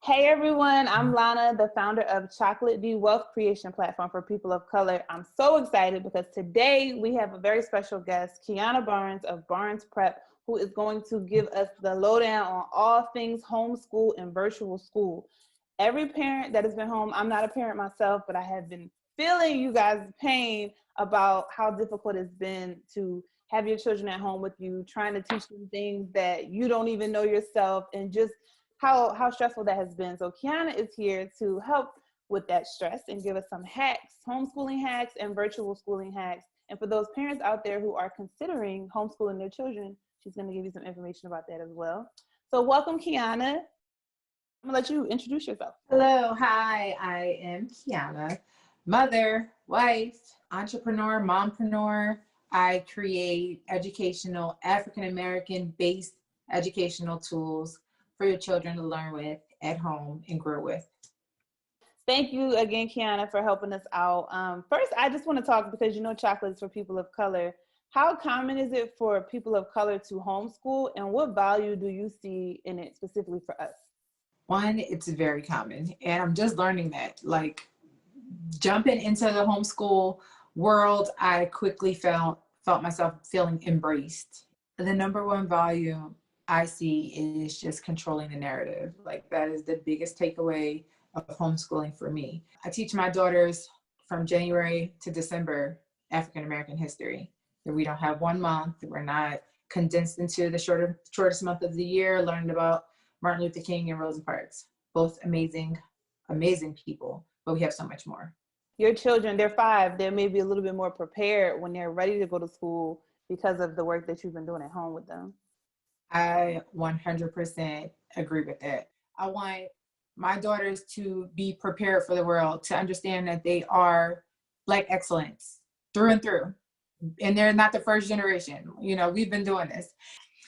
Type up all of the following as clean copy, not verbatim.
Hey everyone, I'm Lana, the founder of Choqlit, the wealth creation platform for people of color. I'm so excited because today we have a very special guest, Keona Barnes of Barnes Prep, who is going to give us the lowdown on all things homeschool and virtual school. Every parent that has been home, I'm not a parent myself, but I have been feeling you guys' pain about how difficult it's been to have your children at home with you, trying to teach them things that you don't even know yourself, and just how stressful that has been. So Keona is here to help with that stress and give us some hacks, homeschooling hacks and virtual schooling hacks. And for those parents out there who are considering homeschooling their children, she's going to give you some information about that as well. So welcome, Keona. I'm gonna let you introduce yourself. Hello, hi, I am Keona, mother, wife, entrepreneur, mompreneur. I create educational, African-American based educational tools for your children to learn with at home and grow with. Thank you again, Keona, for helping us out. First, I just want to talk, because you know Choqlit is for people of color. How common is it for people of color to homeschool, and what value do you see in it specifically for us? One, it's very common, and I'm just learning that. Like, jumping into the homeschool world, I quickly felt myself feeling embraced. The number one value I see is just controlling the narrative. Like, that is the biggest takeaway of homeschooling for me. I teach my daughters from January to December African American history. We don't have 1 month. We're not condensed into the shortest month of the year, learning about Martin Luther King and Rosa Parks. Both amazing, amazing people, but we have so much more. Your children, they're 5. They're maybe a little bit more prepared when they're ready to go to school because of the work that you've been doing at home with them. I 100% agree with that. I want my daughters to be prepared for the world, to understand that they are Black excellence through and through. And they're not the first generation. You know, we've been doing this.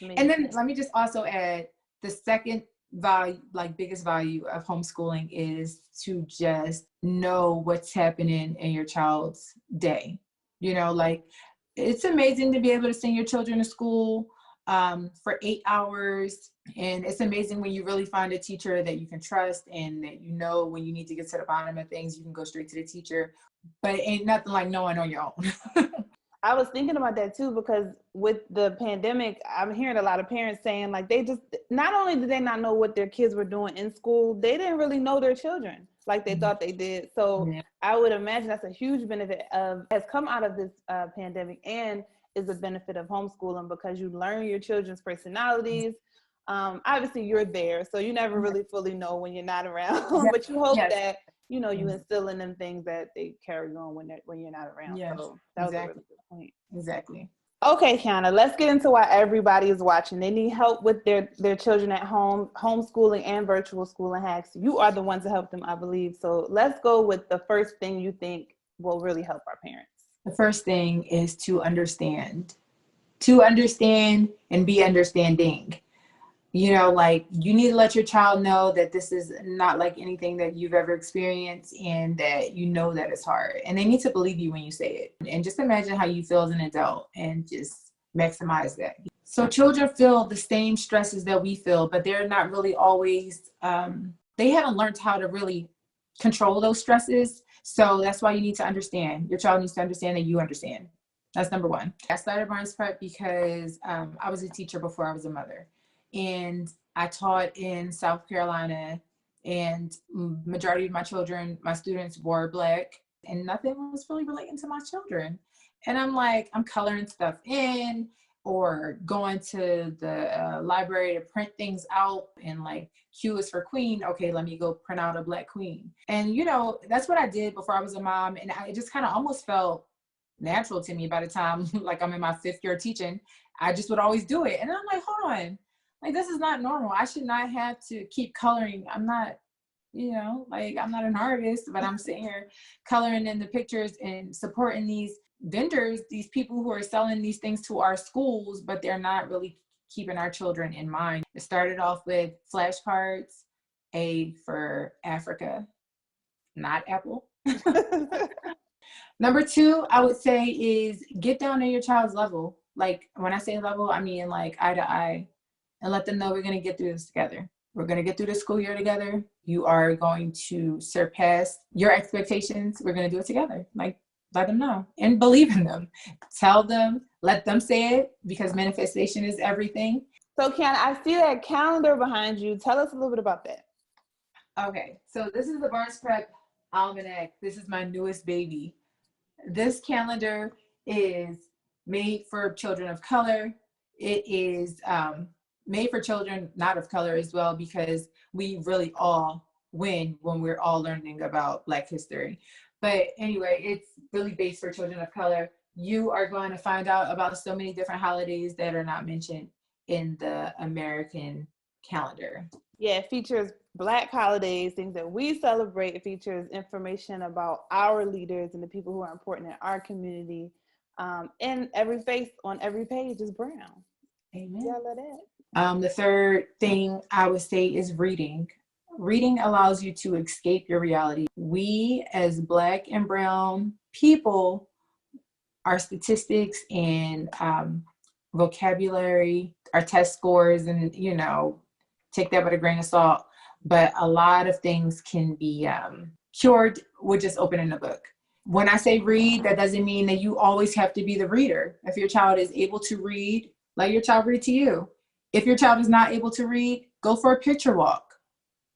Amazing. And then let me just also add, the second value, like biggest value of homeschooling, is to just know what's happening in your child's day. You know, like, it's amazing to be able to send your children to school for 8 hours. And it's amazing when you really find a teacher that you can trust, and that, you know, when you need to get to the bottom of things, you can go straight to the teacher. But it ain't nothing like knowing on your own. I was thinking about that too, because with the pandemic, I'm hearing a lot of parents saying, like, they just, not only did they not know what their kids were doing in school, they didn't really know their children like they thought they did. So yeah. I would imagine that's a huge benefit has come out of this pandemic, and is a benefit of homeschooling, because you learn your children's personalities. Obviously you're there, so you never really fully know when you're not around, but you hope that, you know, you instill in them things that they carry on when you're not around. Yes, so that was a really good point. Exactly. Okay, Keona, let's get into why everybody is watching. They need help with their children at home, homeschooling and virtual schooling hacks. You are the ones to help them, I believe. So let's go with the first thing you think will really help our parents. The first thing is to understand and be understanding. You know, like, you need to let your child know that this is not like anything that you've ever experienced, and that you know that it's hard. And they need to believe you when you say it. And just imagine how you feel as an adult, and just maximize that. So children feel the same stresses that we feel, but they're not really always, they haven't learned how to really control those stresses. So that's why you need to understand. Your child needs to understand that you understand. That's number one. I started Barnes Prep because I was a teacher before I was a mother. And I taught in South Carolina, and majority of my students were Black, and nothing was really relating to my children. And I'm like, I'm coloring stuff in, or going to the library to print things out, and like, Q is for queen. Okay, let me go print out a Black queen. And, you know, that's what I did before I was a mom. And it just kind of almost felt natural to me by the time, like, I'm in my 5th year teaching. I just would always do it. And I'm like, hold on. Like, this is not normal. I should not have to keep coloring. I'm not, you know, like, I'm not an artist, but I'm sitting here coloring in the pictures and supporting these vendors, these people who are selling these things to our schools, but they're not really keeping our children in mind. It started off with flashcards, A for Africa, not Apple. Number 2, I would say, is get down to your child's level. Like, when I say level, I mean like eye to eye. And let them know we're going to get through this together. We're going to get through the school year together. You are going to surpass your expectations. We're going to do it together. Like, let them know and believe in them. Tell them, let them say it, because manifestation is everything. So, Keona, I see that calendar behind you. Tell us a little bit about that. Okay, so this is the Barnes Prep Almanac. This is my newest baby. This calendar is made for children of color. It is made for children not of color as well, because we really all win when we're all learning about Black history. But anyway, it's really based for children of color. You are going to find out about so many different holidays that are not mentioned in the American calendar. Yeah, it features Black holidays, things that we celebrate. It features information about our leaders and the people who are important in our community. And every face on every page is brown. Amen. Yeah, I love that. The third thing I would say is reading. Reading allows you to escape your reality. We, as Black and brown people, our statistics and vocabulary, our test scores, and take that with a grain of salt. But a lot of things can be cured with just opening a book. When I say read, that doesn't mean that you always have to be the reader. If your child is able to read, let your child read to you. If your child is not able to read, go for a picture walk.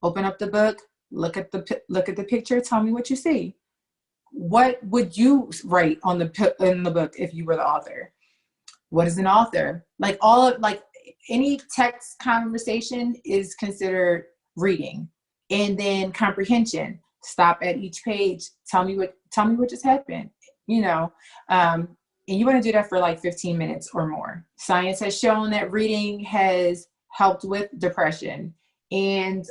Open up the book, look at the picture, tell me what you see. What would you write in the book if you were the author? What is an author? Any text conversation is considered reading. And then comprehension. Stop at each page. Tell me what just happened. And you want to do that for like 15 minutes or more. Science has shown that reading has helped with depression, and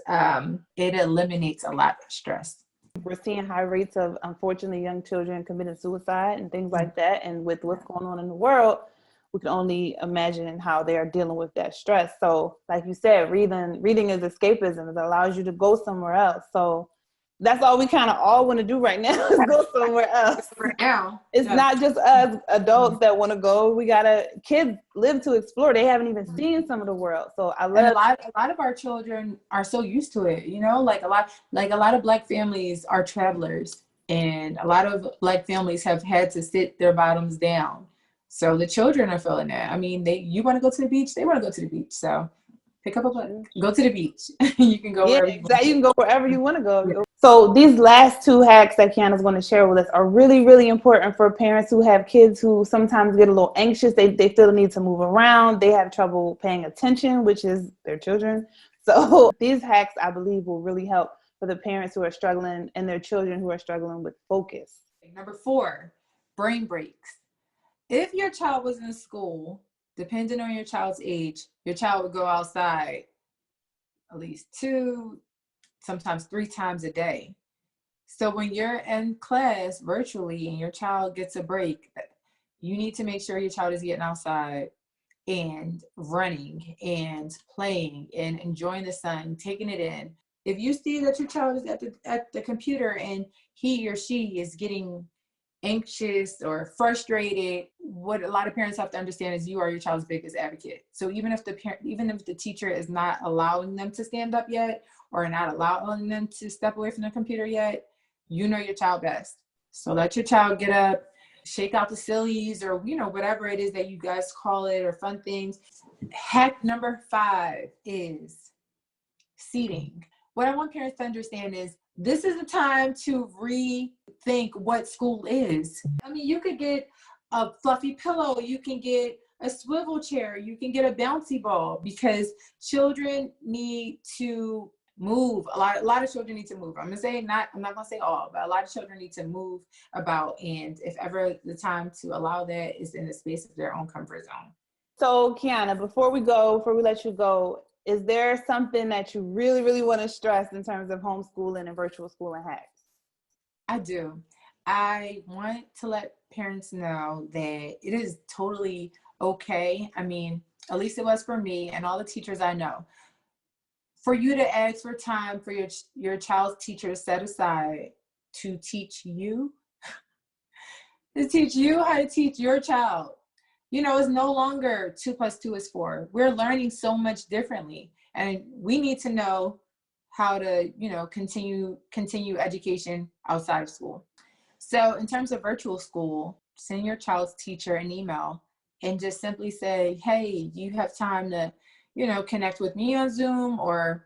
it eliminates a lot of stress. We're seeing high rates of, unfortunately, young children committing suicide and things like that. And with what's going on in the world, we can only imagine how they are dealing with that stress. So like you said, reading is escapism. It allows you to go somewhere else. So that's all we kind of all want to do right now is go somewhere else. Right now. It's not just us adults that want to go. Kids live to explore. They haven't even seen some of the world. So I love a lot of our children are so used to it, like a lot of Black families are travelers, and a lot of Black families have had to sit their bottoms down. So the children are feeling that. I mean, you want to go to the beach, they want to go to the beach. So pick up a book, go to the beach. You can go wherever you can go wherever you want to go. Yeah. So these last two hacks that Keona's going to share with us are really, really important for parents who have kids who sometimes get a little anxious. They feel the need to move around. They have trouble paying attention, which is their children. So these hacks, I believe, will really help for the parents who are struggling and their children who are struggling with focus. Number 4, brain breaks. If your child was in school, depending on your child's age, your child would go outside at least 2, sometimes 3 times a day. So when you're in class virtually and your child gets a break, you need to make sure your child is getting outside and running and playing and enjoying the sun, taking it in. If you see that your child is at the computer and he or she is getting anxious or frustrated, what a lot of parents have to understand is you are your child's biggest advocate. So even if the teacher is not allowing them to stand up yet, or not allowing them to step away from the computer yet, you know your child best. So let your child get up, shake out the sillies, or whatever it is that you guys call it, or fun things. Hack number 5 is seating. What I want parents to understand is this is the time to rethink what school is. I mean, you could get a fluffy pillow, you can get a swivel chair, you can get a bouncy ball, because children need to move. A lot of children need to move. I'm not gonna say all, but a lot of children need to move about, and if ever the time to allow that is in the space of their own comfort zone. So Keona, before we let you go, is there something that you really, really want to stress in terms of homeschooling and virtual schooling hacks? I do. I want to let parents know that it is totally okay. I mean, at least it was for me and all the teachers I know. For you to ask for time for your child's teacher to set aside to teach you, how to teach your child. It's no longer 2 + 2 is 4. We're learning so much differently. And we need to know how to, you know, continue education outside of school. So in terms of virtual school, send your child's teacher an email and just simply say, hey, you have time to, you know, connect with me on Zoom, or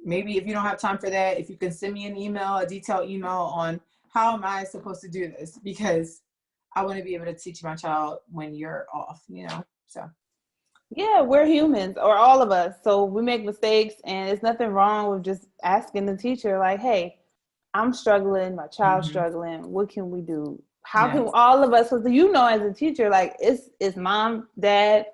maybe if you don't have time for that, if you can send me an email, a detailed email on how am I supposed to do this, because I want to be able to teach my child when you're off, you know, so. Yeah, we're humans, or all of us. So we make mistakes, and it's nothing wrong with just asking the teacher, like, hey, I'm struggling, my child's struggling. What can we do? How can all of us, because you know, as a teacher, like it's mom, dad,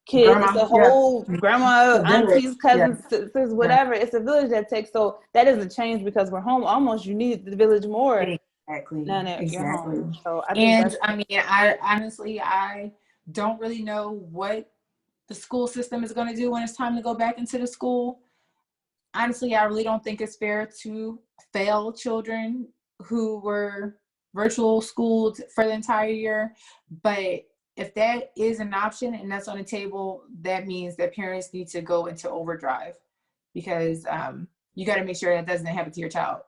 kids, Grandma, it's a whole grandma, aunties, cousins, sisters, whatever. It's a village that takes. So that doesn't change because we're home. Almost you need the village more. Exactly. Now that you're home. So I think and I mean, I honestly, I don't really know what the school system is going to do when it's time to go back into the school. Honestly, I really don't think it's fair to fail children who were virtual schooled for the entire year. But if that is an option and that's on the table, that means that parents need to go into overdrive, because you got to make sure that doesn't happen to your child.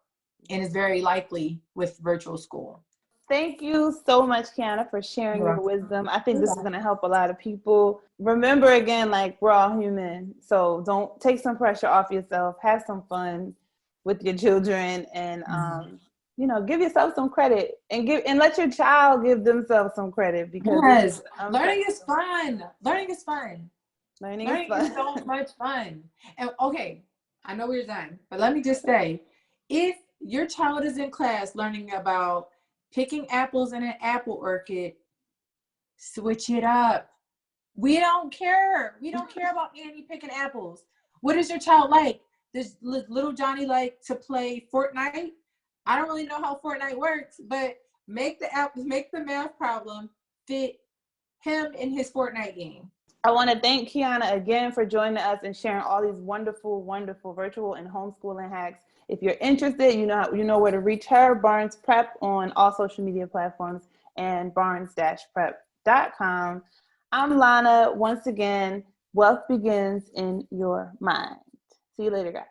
And it's very likely with virtual school. Thank you so much, Keona, for sharing your wisdom. I think this is going to help a lot of people. Remember, again, like, we're all human. So don't take some pressure off yourself. Have some fun with your children, and you know, give yourself some credit, and let your child give themselves some credit, because learning is fun. Learning is fun. Learning is so much fun. And okay, I know we're done, but let me just say, if your child is in class learning about picking apples in an apple orchard, switch it up. We don't care. We don't care about Annie picking apples. What is your child like? Does little Johnny like to play Fortnite? I don't really know how Fortnite works, but make the math problem fit him in his Fortnite game. I want to thank Keona again for joining us and sharing all these wonderful, wonderful virtual and homeschooling hacks. If you're interested, you know where to reach her, Barnes Prep, on all social media platforms, and barnes-prep.com. I'm Lana. Once again, wealth begins in your mind. See you later, guys.